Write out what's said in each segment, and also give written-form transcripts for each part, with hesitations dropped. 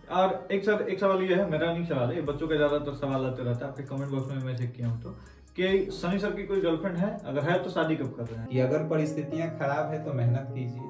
और एक सवाल ये है, मेरा नहीं सवाल है, ये बच्चों का ज्यादातर सवाल आते रहता है, आपके कमेंट बॉक्स में मैं चेक किया हूँ तो, कि सनी सर की कोई गर्लफ्रेंड है, अगर है तो शादी कब कर रहे हैं? कि अगर परिस्थितियां खराब है तो मेहनत कीजिए,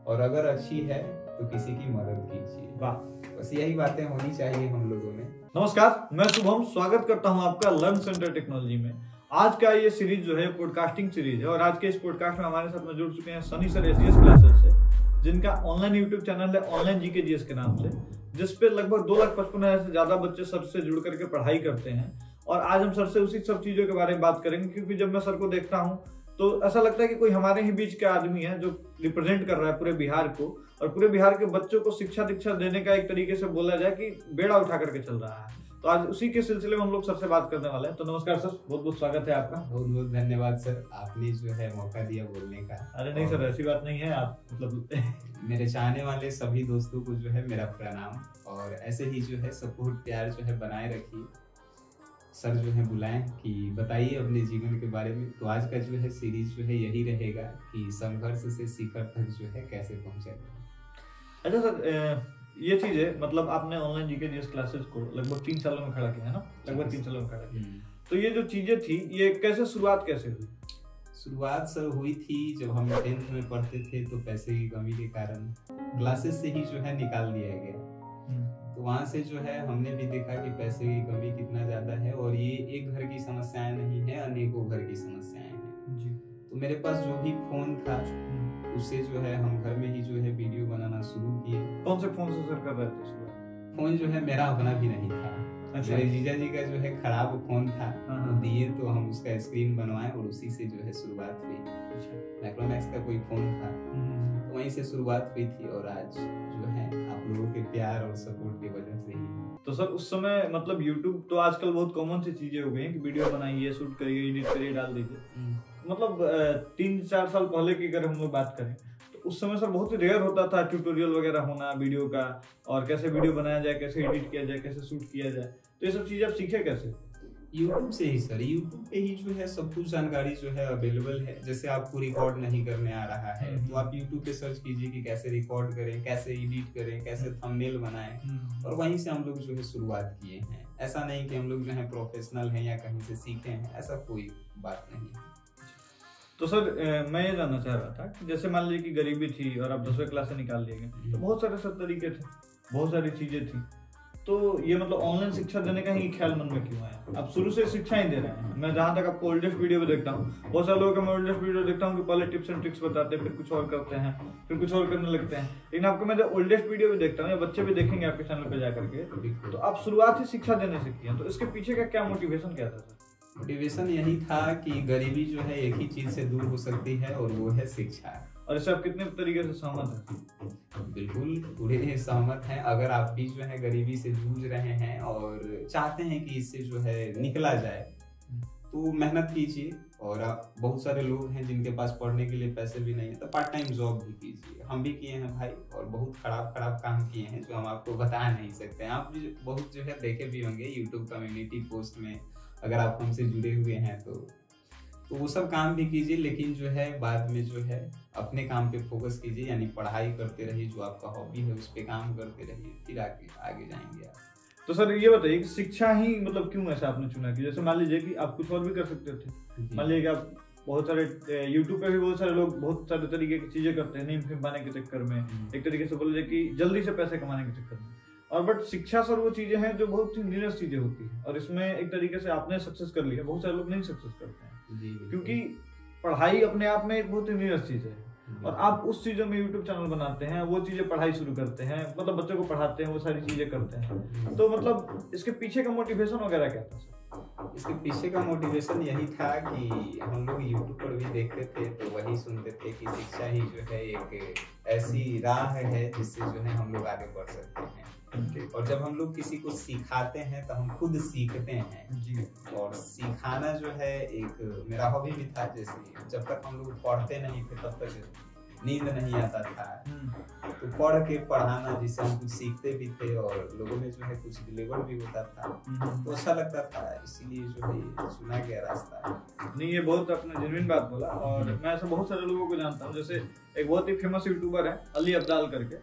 और अगर अच्छी है तो किसी की मदद कीजिए। वाह, बस यही बातें होनी चाहिए हम लोगों में। नमस्कार, मैं शुभम, स्वागत करता हूं आपका लर्न सेंटर टेक्नोलॉजी में। आज का ये सीरीज जो है पॉडकास्टिंग सीरीज है, और आज के इस पॉडकास्ट में हमारे साथ में जुड़ चुके हैं सनी सर एसीएस क्लासेस से, जिनका ऑनलाइन यूट्यूब चैनल है ऑनलाइन जीके जीएस के नाम से, जिसपे लगभग 2,55,000 से ज्यादा बच्चे सर से जुड़ करके पढ़ाई करते हैं। और आज हम सर से उसी सब चीजों के बारे में बात करेंगे, क्योंकि जब मैं सर को देखता हूँ तो ऐसा लगता है कि कोई हमारे ही बीच के आदमी है जो रिप्रेजेंट कर रहा है पूरे बिहार को, और पूरे बिहार के बच्चों को शिक्षा दीक्षा देने का एक तरीके से बोला जाए कि बेड़ा उठा करके चल रहा है। तो आज उसी के सिलसिले में हम लोग सर से बात करने वाले हैं। तो नमस्कार सर, बहुत बहुत स्वागत है आपका। बहुत बहुत धन्यवाद सर, आपने जो है मौका दिया बोलने का। अरे नहीं सर, ऐसी बात नहीं है, आप मतलब मेरे चाहने वाले सभी दोस्तों को जो है मेरा प्रणाम, और ऐसे ही जो है सपोर्ट प्यार जो है बनाए रखिए। सर जो है बुलाएं कि बताइए अपने जीवन के बारे में। तो आज का जो है सीरीज जो है यही रहेगा कि संघर्ष से शिखर तक जो है कैसे पहुंचे। अच्छा सर, ये चीज है, मतलब आपने ऑनलाइन जीके जीएस क्लासेस को लगभग 3 सालों में खड़ा किया है ना, लगभग 3 सालों में खड़ा किया। तो ये जो चीजें थी, ये कैसे शुरुआत कैसे हुई? शुरुआत सर हुई थी जब हम 10th में पढ़ते थे, तो पैसे की कमी के कारण क्लासेस से ही जो है निकाल दिया गया। तो वहाँ से जो है हमने भी देखा कि पैसे की कमी कितना ज्यादा है, और ये एक घर की समस्याएं नहीं है, अनेकों घर की समस्याएं हैं जी। तो मेरे पास जो भी फोन था उससे जो है हम घर में ही जो है वीडियो बनाना शुरू किए। कौन से फोन से सर कर रहे थे शुरुआत? फोन जो है मेरा अपना भी नहीं था। अच्छा। मेरे जीजा जी का जो है खराब फोन था, वो दिए तो हम उसका स्क्रीन बनवाए, और उसी से जो है शुरुआत हुई। माइक्रोमैक्स का कोई फोन था, तो वहीं से शुरुआत हुई थी, और आज जो है आप लोगों के प्यार और सपोर्ट की वजह से ही। तो सर उस समय मतलब YouTube तो आजकल बहुत कॉमन सी चीजें हो गई हैं कि वीडियो बनाइए, शूट करिए, एडिट करिए, डाल दीजिए। मतलब 3-4 साल पहले की अगर हम लोग बात करें तो उस समय सर बहुत ही रेयर होता था ट्यूटोरियल वगैरह होना वीडियो का, और कैसे वीडियो बनाया जाए, कैसे एडिट किया जाए, कैसे शूट किया जाए। तो ये सब चीजें आप सीखे कैसे? YouTube से ही सर, YouTube पे ही जो है सब कुछ जानकारी जो है अवेलेबल है। जैसे आपको रिकॉर्ड नहीं करने आ रहा है तो आप YouTube पे सर्च कीजिए कि कैसे रिकॉर्ड करें, कैसे एडिट करें, कैसे थंबनेल बनाएं, और वहीं से हम लोग जो है शुरुआत किए हैं। ऐसा नहीं कि हम लोग जो है प्रोफेशनल हैं या कहीं से सीखे हैं, ऐसा कोई बात नहीं है। तो सर मैं ये जानना चाह रहा था कि जैसे मान लीजिए कि गरीबी थी और आप 10वीं क्लास से निकाल लिए गए, तो बहुत सारे सब तरीके थे, बहुत सारी चीजें थी। तो ये मतलब ऑनलाइन शिक्षा देने का ही ख्याल मन में क्यों आया? आप शुरू से शिक्षा ही दे रहे हैं। मैं जहाँ तक आपको ओल्डेस्ट वीडियो भी देखता हूँ, बहुत सारे लोगों का मैं ओल्डेस्ट वीडियो देखता हूँ कि पहले टिप्स एंड ट्रिक्स बताते हैं, फिर कुछ और करते हैं, फिर कुछ और करने लगते हैं। लेकिन आपको मैं जब ओल्डेस्ट वीडियो भी देखता हूँ, या बच्चे भी देखेंगे आपके चैनल पे जाकर के, तो आप शुरुआत ही शिक्षा देने से किया। तो इसके पीछे का क्या मोटिवेशन क्या था सर? मोटिवेशन यही था कि गरीबी जो है एक ही चीज से दूर हो सकती है, और वो है शिक्षा। और इससे आप कितने तरीके से सहमत हैं? बिल्कुल पूरे सहमत हैं। अगर आप भी जो है गरीबी से जूझ रहे हैं और चाहते हैं कि इससे जो है निकला जाए, तो मेहनत कीजिए। और आप, बहुत सारे लोग हैं जिनके पास पढ़ने के लिए पैसे भी नहीं है, तो पार्ट टाइम जॉब भी कीजिए। हम भी किए हैं भाई, और बहुत खराब काम किए हैं जो हम आपको बता नहीं सकते। आप भी बहुत जो है देखे भी होंगे यूट्यूब कम्युनिटी पोस्ट में, अगर आप हमसे जुड़े हुए हैं तो वो सब काम भी कीजिए। लेकिन जो है बाद में जो है अपने काम पे फोकस कीजिए, यानी पढ़ाई करते रहिए, जो आपका हॉबी है उस पे काम करते रहिए, फिर आगे जाएंगे आप। तो सर ये बताइए कि शिक्षा ही मतलब क्यों ऐसा आपने चुना? कि जैसे मान लीजिए कि आप कुछ और भी कर सकते थे, मान लीजिए कि आप बहुत सारे YouTube पे भी बहुत सारे लोग बहुत सारे तरीके की चीजें करते हैं नेम फेम पाने के चक्कर में, एक तरीके से बोल कि जल्दी से पैसे कमाने के चक्कर में। और बट शिक्षा सर वो चीजें हैं जो बहुत ही निरस चीजें होती है, और इसमें एक तरीके से आपने सक्सेस कर लिया, बहुत सारे लोग नहीं सक्सेस करते हैं। क्योंकि पढ़ाई अपने आप में एक बहुत ही निरस चीज है, और आप उस चीजों में यूट्यूब चैनल बनाते हैं, वो चीजें पढ़ाई शुरू करते हैं, मतलब बच्चों को पढ़ाते हैं, वो सारी चीजें करते हैं। तो मतलब इसके पीछे का मोटिवेशन वगैरह क्या था सर? इसके पीछे का मोटिवेशन यही था कि हम लोग यूट्यूब पर भी देखते थे, तो वही सुनते थे कि शिक्षा ही जो है एक ऐसी राह है जिससे जो है हम लोग आगे बढ़ सकते हैं। और जब हम लोग किसी को सिखाते हैं तो हम खुद सीखते हैं जी। और सिखाना जो है एक मेरा हॉबी भी था। जैसे जब तक हम लोग पढ़ते नहीं थे तब तक नींद नहीं आता था, तो पढ़ के पढ़ाना जिससे हम कुछ सीखते भी थे और लोगों में जो है कुछ डिलीवर भी होता था, तो अच्छा लगता था, इसीलिए जो है चुना गया रास्ता। नहीं, ये बहुत आपने जेन्युइन बात बोला, और मैं ऐसे बहुत सारे लोगों को जानता हूँ, जैसे एक बहुत ही फेमस यूट्यूबर है अली अब्दाल करके,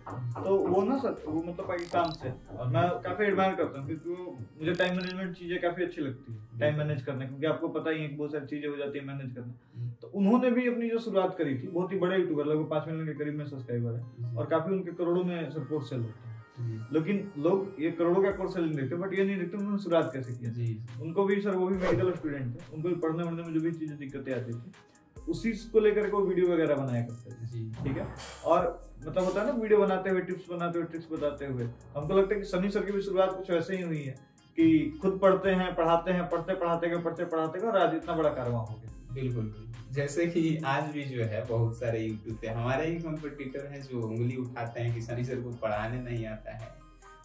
तो वो ना सर वो मतलब पाकिस्तान से, और मैं काफी एडमायर करता हूँ क्योंकि वो मुझे टाइम मैनेजमेंट चीजें काफी अच्छी लगती है, टाइम मैनेज करने, क्योंकि आपको पता ही है कि बहुत सारी चीजें हो जाती है मैनेज करना। तो उन्होंने भी अपनी जो शुरुआत करी थी, बहुत ही बड़े यूट्यूबर, लगभग 5 मिलियन के करीब में सब्सक्राइबर है, और काफी उनके करोड़ों में सब कोर्स सेल होते हैं। लेकिन लोग ये करोड़ों का कोर्स सेल नहीं देखते, बट ये नहीं देखते उन्होंने शुरुआत कैसे किया। उनको भी सर, वो भी मेडिकल स्टूडेंट थे, उनको भी पढ़ने वढ़ने में जो भी चीजें दिक्कतें आती थी, उसी को लेकर के वो वीडियो वगैरह बनाया करते थे, ठीक है। और मतलब होता है ना, वीडियो बनाते हुए, टिप्स बनाते हुए, ट्रिक्स बताते हुए, हमको लगता है कि सनी सर की भी शुरुआत कुछ वैसे ही हुई है कि खुद पढ़ते हैं, पढ़ाते हैं, पढ़ते पढ़ाते और आज इतना बड़ा कारवां हो गया। बिल्कुल, जैसे कि आज भी जो है बहुत सारे यूट्यूब पे हमारे ही कंपटीटर हैं जो उंगली उठाते हैं कि सनी सर को पढ़ाने नहीं आता है,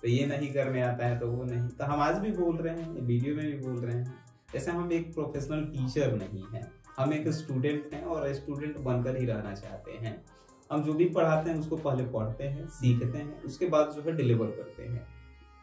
तो ये नहीं करने आता है, तो वो नहीं। तो हम आज भी बोल रहे हैं, वीडियो में भी बोल रहे हैं, जैसे हम एक प्रोफेशनल टीचर नहीं हैं, हम एक स्टूडेंट हैं और स्टूडेंट बनकर ही रहना चाहते हैं। हम जो भी पढ़ाते हैं उसको पहले पढ़ते हैं, सीखते हैं, उसके बाद जो है डिलीवर करते हैं।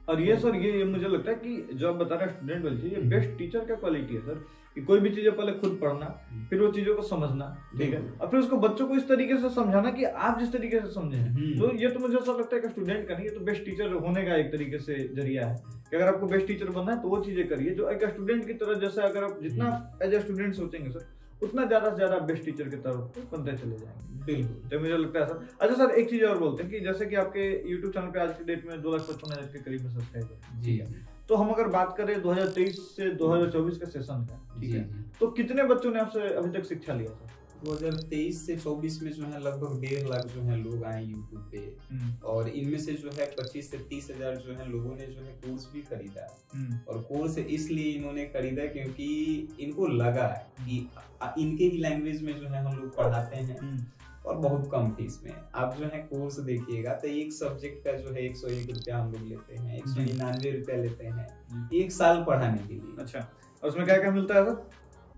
और ये सर, ये मुझे लगता है कि जो आप बता रहे हैं स्टूडेंट वाली, ये बेस्ट टीचर का क्वालिटी है सर, कि कोई भी चीजें पहले खुद पढ़ना, फिर वो चीजों को समझना, ठीक है, और फिर उसको बच्चों को इस तरीके से समझाना कि आप जिस तरीके से समझे हैं। तो ये तो मुझे ऐसा लगता है कि स्टूडेंट का नहीं, ये तो बेस्ट टीचर होने का एक तरीके से जरिया है कि अगर आपको बेस्ट टीचर बनना है तो वो चीजें करिए जो एक स्टूडेंट की तरह, जैसे अगर आप जितना एज ए स्टूडेंट सोचेंगे सर, उतना ज्यादा से ज्यादा बेस्ट टीचर की तरफ बनते चले जाएंगे। बिल्कुल, तो मुझे लगता है सर। अच्छा सर, एक चीज और बोलते हैं कि जैसे कि आपके YouTube चैनल पे आज की डेट में 2,55,000 के करीब में सब्सक्राइबर जी, तो हम अगर बात करें 2023 से 2024 के सेशन का, ठीक है, तो कितने बच्चों ने आपसे अभी तक शिक्षा लिया सर? 2023 से 24 में जो है लगभग 1.5 लाख जो है लोग आए यूट्यूब पे, और इनमें से जो है 25 से 30 हजार जो है लोगों ने जो है कोर्स भी खरीदा। और कोर्स इसलिए इन्होंने खरीदा क्योंकि इनको लगा कि इनके ही लैंग्वेज में जो है हम लोग पढ़ाते हैं और बहुत कम फीस में। आप जो है कोर्स देखिएगा तो एक सब्जेक्ट का जो है 101 रुपया हम लोग लेते हैं, 199 रुपया लेते हैं 1 साल पढ़ाने के लिए। अच्छा, और उसमें क्या क्या मिलता है सर?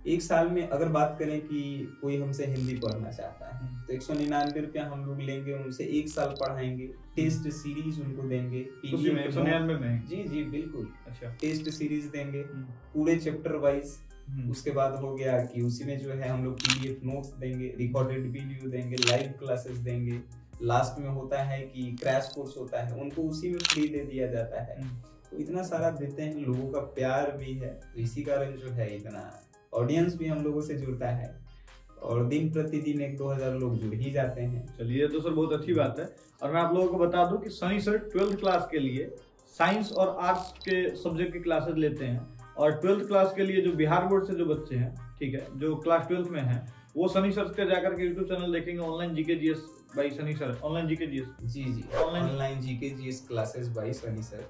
1 साल में अगर बात करें कि कोई हमसे हिंदी पढ़ना चाहता है तो 199 रुपया हम लोग लेंगे, उनसे 1 साल पढ़ाएंगे, टेस्ट सीरीज उनको देंगे, 199 में? जी जी बिल्कुल। अच्छा, टेस्ट सीरीज देंगे पूरे चैप्टर वाइज। उसके बाद हो गया कि उसी में जो है हम लोग PDF नोट्स देंगे, रिकॉर्डेड वीडियो देंगे, लाइव क्लासेस देंगे। लास्ट में होता है कि क्रैश कोर्स होता है, उनको उसी में फ्री दे दिया जाता है। तो इतना सारा देते हैं, लोगों का प्यार भी है, तो इसी कारण जो है इतना ऑडियंस भी हम लोगों से जुड़ता है, और दिन प्रतिदिन 1-2 हजार लोग जुड़ ही जाते हैं। चलिए, तो सर बहुत अच्छी बात है। और मैं आप लोगों को बता दूं कि सनी सर 12th क्लास के लिए साइंस और आर्ट्स के सब्जेक्ट की क्लासेस लेते हैं, और 12th क्लास के लिए जो बिहार बोर्ड से जो बच्चे हैं, ठीक है, जो क्लास 12th में हैं, वो सनी सर के जाकर के यूट्यूब चैनल देखेंगे, online GK GS by Sunny sir, online GK GS. जी जी, online GK GS classes by Sunny sir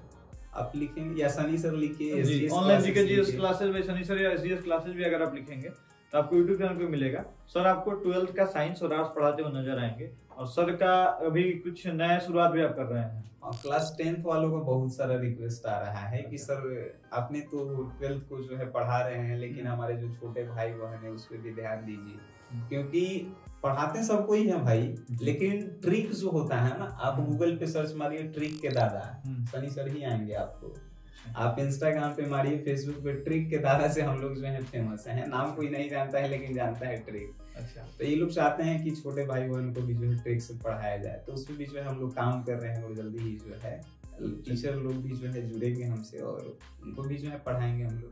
आप लिखेंगे, या सनी सर लिखिए online GK GS classes by Sunny sir, या एसजीएस क्लासेस भी अगर आप लिखेंगे तो आपको यूट्यूब चैनल पे मिलेगा। सर आपको 12th का साइंस और आर्ट्स पढ़ाते हुए नजर आएंगे, और सर का अभी कुछ नया शुरुआत भी आप कर रहे हैं। क्लास 10th वालों का बहुत सारा रिक्वेस्ट आ रहा है कि सर आपने तो 12th को जो है पढ़ा रहे हैं, लेकिन हमारे जो छोटे भाई बहन है उस पर भी ध्यान दीजिए, क्योंकि पढ़ाते सबको ही है भाई, लेकिन ट्रिक जो होता है ना, आप गूगल पे सर्च मारिए ट्रिक के दादा, सनी सर ही आएंगे आपको। आप इंस्टाग्राम पे मारिए, फेसबुक पे ट्रिक के दादा से हम लोग जो है फेमस हैं। नाम कोई नहीं जानता है लेकिन जानता है ट्रिक। अच्छा, तो ये लोग चाहते हैं कि छोटे भाई बहन को भी जो है ट्रिक से पढ़ाया जाए, तो उसमें भी जो है हम लोग काम कर रहे हैं, और जल्दी ही जो है टीचर लोग भी जो है जुड़ेंगे हमसे, और उनको भी जो है पढ़ाएंगे हम लोग।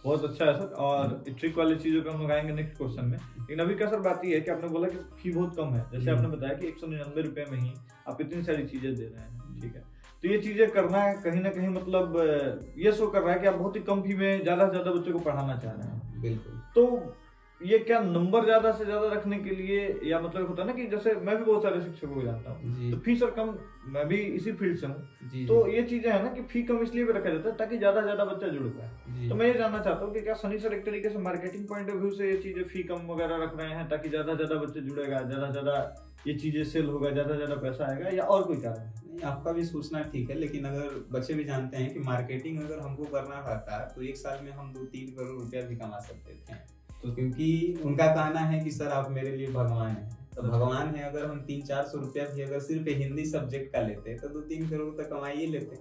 बहुत अच्छा है सर। और ट्रिक वाली चीजों पे हम लोग आएंगे नेक्स्ट क्वेश्चन में, लेकिन अभी का सर बात ये है कि आपने बोला कि फी बहुत कम है, जैसे आपने बताया कि 199 रुपए में ही आप इतनी सारी चीजें दे रहे हैं, ठीक है। तो ये चीजें करना है कहीं ना कहीं, मतलब ये शो कर रहा है कि आप बहुत ही कम फी में ज्यादा से ज्यादा बच्चों को पढ़ाना चाह रहे हैं। बिल्कुल। तो ये क्या नंबर ज्यादा से ज्यादा रखने के लिए, या मतलब होता है ना कि जैसे मैं भी बहुत सारे शिक्षकों को जानता हूँ, तो फी सर कम, मैं भी इसी फील्ड से हूँ, तो ये चीजें है ना कि फी कम इसलिए भी रखा जाता है ताकि ज्यादा से ज्यादा बच्चा जुड़ पाए। तो मैं ये जानना चाहता हूँ कि क्या सनी सर एक तरीके से मार्केटिंग पॉइंट ऑफ व्यू से ये चीजें फी कम वगैरह रख रहे हैं ताकि ज्यादा से ज्यादा बच्चे जुड़ेगा, ज्यादा से ज्यादा ये चीजें सेल होगा, ज्यादा से ज्यादा पैसा आएगा, या और कोई कारण? नहीं, आपका भी सोचना ठीक है, लेकिन अगर बच्चे भी जानते हैं कि मार्केटिंग अगर हमको करना रहता तो 1 साल में हम 2-3 करोड़ रुपया भी कमा सकते थे, तो क्योंकि उनका कहना है कि सर आप मेरे लिए भगवान हैं, तो भगवान है, अगर हम 300-400 रुपया भी अगर सिर्फ हिंदी सब्जेक्ट का लेते तो 2-3 करोड़ तक कमाई ही लेते।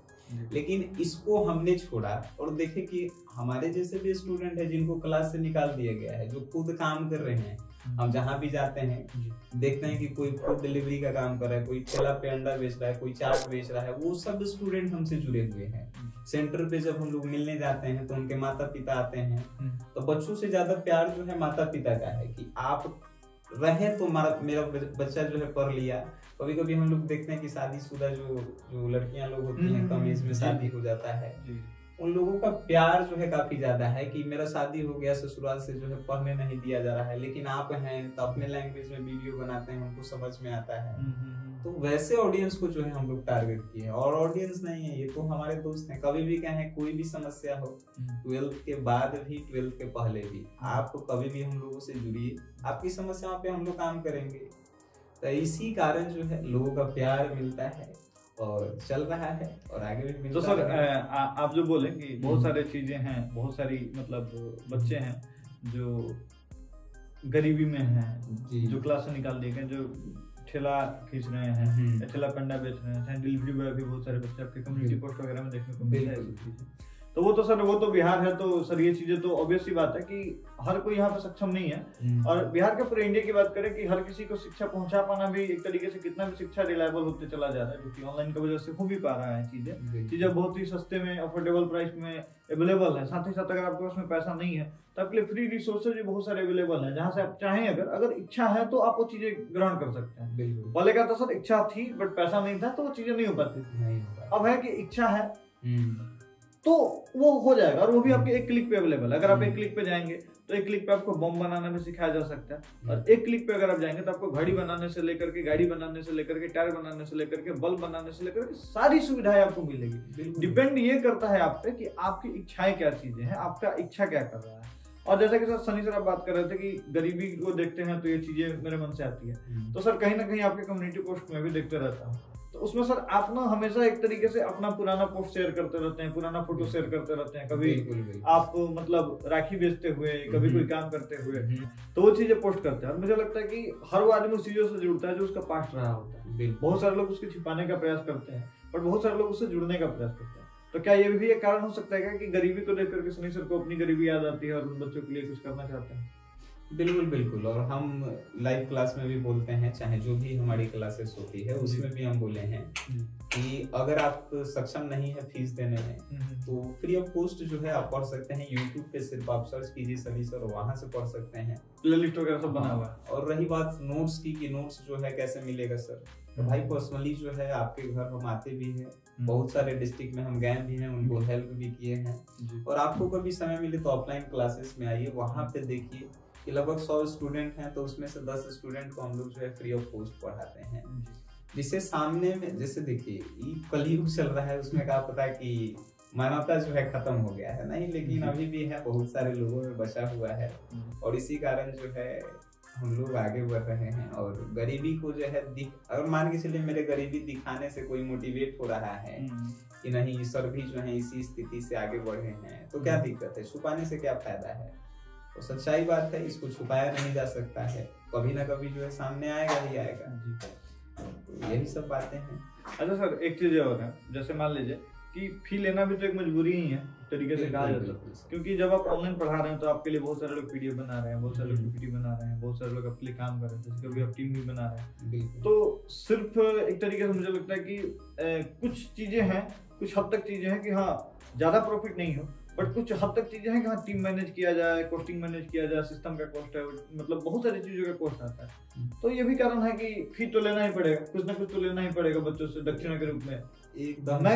लेकिन इसको हमने छोड़ा और देखे कि हमारे जैसे भी स्टूडेंट है जिनको क्लास से निकाल दिया गया है, जो खुद काम कर रहे हैं। हम जहाँ भी जाते हैं देखते हैं कि कोई फूड डिलीवरी का काम कर रहा है, कोई ठेला पे अंडा बेच रहा है, कोई चाट बेच रहा है, वो सब स्टूडेंट हमसे जुड़े हुए हैं। सेंटर पे जब हम लोग मिलने जाते हैं तो उनके माता पिता आते हैं, तो बच्चों से ज्यादा प्यार जो है माता पिता का है कि आप रहे तो मेरा बच्चा जो है पढ़ लिया। कभी कभी हम लोग देखते हैं कि शादीशुदा जो लड़कियां लोग होती हैं, कम एज में शादी हो जाता है, उन लोगों का प्यार जो है काफी ज्यादा है कि मेरा शादी हो गया, ससुराल से जो है पढ़ने नहीं दिया जा रहा है, लेकिन आप हैं तो अपने लैंग्वेज में वीडियो बनाते हैं, उनको समझ में आता है। तो वैसे ऑडियंस को जो है हम लोग टारगेट किए हैं, और ऑडियंस नहीं है, ये तो हमारे दोस्त हैं। कभी भी कहें कोई भी समस्या हो, 12th के बाद भी 12th के पहले भी, आप कभी भी हम लोगों से जुड़िए, आपकी समस्याओं पे हम लोग काम करेंगे। तो इसी कारण जो है लोगों का प्यार मिलता है और चल रहा है और आगे भी मिलता। तो सर आप जो बोले कि बहुत सारी चीजें हैं, बहुत सारी मतलब बच्चे हैं जो गरीबी में हैं, जो क्लास से निकाल दिए गए, जो ठेला खींच रहे हैं, ठेला पंडा बेच रहे हैं, डिलीवरी बॉय भी बहुत सारे बच्चे आपके कम्युनिटी पोस्ट वगैरह में देखने को मिल जाएगी। तो वो तो सर वो तो बिहार है, तो सर ये चीजें तो ऑब्वियस सी बात है कि हर कोई यहाँ पे सक्षम नहीं है। और बिहार के पूरे इंडिया की बात करें कि हर किसी को शिक्षा पहुंचा पाना भी एक तरीके से कितना भी शिक्षा रिलायबल होते चला जा रहा है, क्योंकि ऑनलाइन की वजह से हो भी पा रहा है चीजें बहुत ही सस्ते में, अफोर्डेबल प्राइस में अवेलेबल है। साथ ही साथ अगर आपके पास में पैसा नहीं है तो आपके लिए फ्री रिसोर्सेज भी बहुत सारे अवेलेबल है, जहाँ से आप चाहें अगर इच्छा है तो आप वो चीजें ग्रहण कर सकते हैं। पहले का तो सर इच्छा थी बट पैसा नहीं था तो वो चीजें नहीं हो पाती। अब है कि इच्छा है तो वो हो जाएगा, और वो भी आपके एक क्लिक पे अवेलेबल है। अगर आप एक क्लिक पे जाएंगे तो एक क्लिक पे आपको बम बनाना भी सिखाया जा सकता है, और एक क्लिक पे अगर आप जाएंगे तो आपको घड़ी बनाने से लेकर के, गाड़ी बनाने से लेकर के, टायर बनाने से लेकर के, बल्ब बनाने से लेकर के सारी सुविधाएं आपको मिलेगी। डिपेंड ये करता है आप पे कि आपकी इच्छाएं क्या चीजें हैं, आपका इच्छा क्या कर रहा है। और जैसा कि सर सनी सर आप बात कर रहे थे कि गरीबी को देखते हैं तो ये चीजें मेरे मन से आती है, तो सर कहीं ना कहीं आपके कम्युनिटी पोस्ट में भी देखते रहता हूँ, तो उसमें सर आप ना हमेशा एक तरीके से अपना पुराना पोस्ट शेयर करते रहते हैं, पुराना फोटो शेयर करते रहते हैं। कभी आप मतलब राखी बेचते हुए, कभी कोई काम करते हुए, तो वो चीजें पोस्ट करते हैं। और मुझे लगता है कि हर वो आदमी उस चीजों से जुड़ता है जो उसका पास्ट रहा होता है। बहुत सारे लोग उसके छिपाने का प्रयास करते हैं, पर बहुत सारे लोग उससे जुड़ने का प्रयास करते हैं। तो क्या ये भी एक कारण हो सकता है कि गरीबी को देख करके सनी सर को अपनी गरीबी याद आती है और उन बच्चों के लिए कुछ करना चाहते हैं? बिल्कुल। और हम लाइव क्लास में भी बोलते हैं, चाहे जो भी हमारी क्लासेस होती है उसमें भी हम बोले हैं कि अगर आप सक्षम नहीं है फीस देने में तो फ्री ऑफ कॉस्ट जो है आप पढ़ सकते हैं। यूट्यूब पे सिर्फ आप सर्च कीजिए सनी सर, वहां से पढ़ सकते हैं, प्लेलिस्ट वगैरह सब बना हुआ है। और रही बात नोट्स की कि नोट्स जो है कैसे मिलेगा सर, तो भाई पर्सनली जो है आपके घर हम आते भी हैं, बहुत सारे डिस्ट्रिक्ट में हम गए भी हैं, उनको हेल्प भी किए हैं। और आपको कभी समय मिले तो ऑफलाइन क्लासेस में आइए, वहां पे देखिए कि लगभग 100 स्टूडेंट हैं तो उसमें से 10 स्टूडेंट को हम लोग जो है फ्री ऑफ कॉस्ट पढ़ाते हैं, जिससे सामने में जैसे देखिए कलयुग चल रहा है, उसमें क्या पता कि मानवता जो है खत्म हो गया है, नहीं, लेकिन अभी भी है, बहुत सारे लोगों में बचा हुआ है। और इसी कारण जो है हम लोग आगे बढ़ रहे हैं। और गरीबी को जो है अगर मान के चलिए मेरे गरीबी दिखाने से कोई मोटिवेट हो रहा है कि नहीं सर भी जो है इसी स्थिति से आगे बढ़े हैं, तो क्या दिक्कत है, छुपाने से क्या फायदा है। तो सच्चाई बात है, इसको छुपाया नहीं जा सकता है, कभी ना कभी जो है सामने आएगा ही आएगा। तो यही सब बातें हैं। अच्छा सर एक चीज और है, जैसे मान लीजिए कि फी लेना भी तो एक मजबूरी ही है तरीके से कहा जाता है, क्योंकि जब आप ऑनलाइन पढ़ा रहे हैं तो आपके लिए बहुत सारे लोग पीडीएफ बना रहे हैं, बहुत सारे लोग पीपीटी बना रहे हैं, बहुत सारे लोग आपके लिए काम कर रहे हैं, जैसे कभी आप टीम भी बना रहे हैं। तो सिर्फ एक तरीके से मुझे लगता है कि कुछ चीजें हैं, कुछ हद तक चीजें हैं कि हाँ ज्यादा प्रॉफिट नहीं हो, बट कुछ हद तक चीजें हैं कि हाँ टीम मैनेज किया जाए, कॉस्टिंग मैनेज किया जाए, सिस्टम का कॉस्ट है, मतलब बहुत सारी चीजों का कॉस्ट आता है। तो ये भी कारण है कि फी तो लेना ही पड़ेगा, कुछ ना कुछ तो लेना ही पड़ेगा बच्चों से दक्षिणा के रूप में एकदम।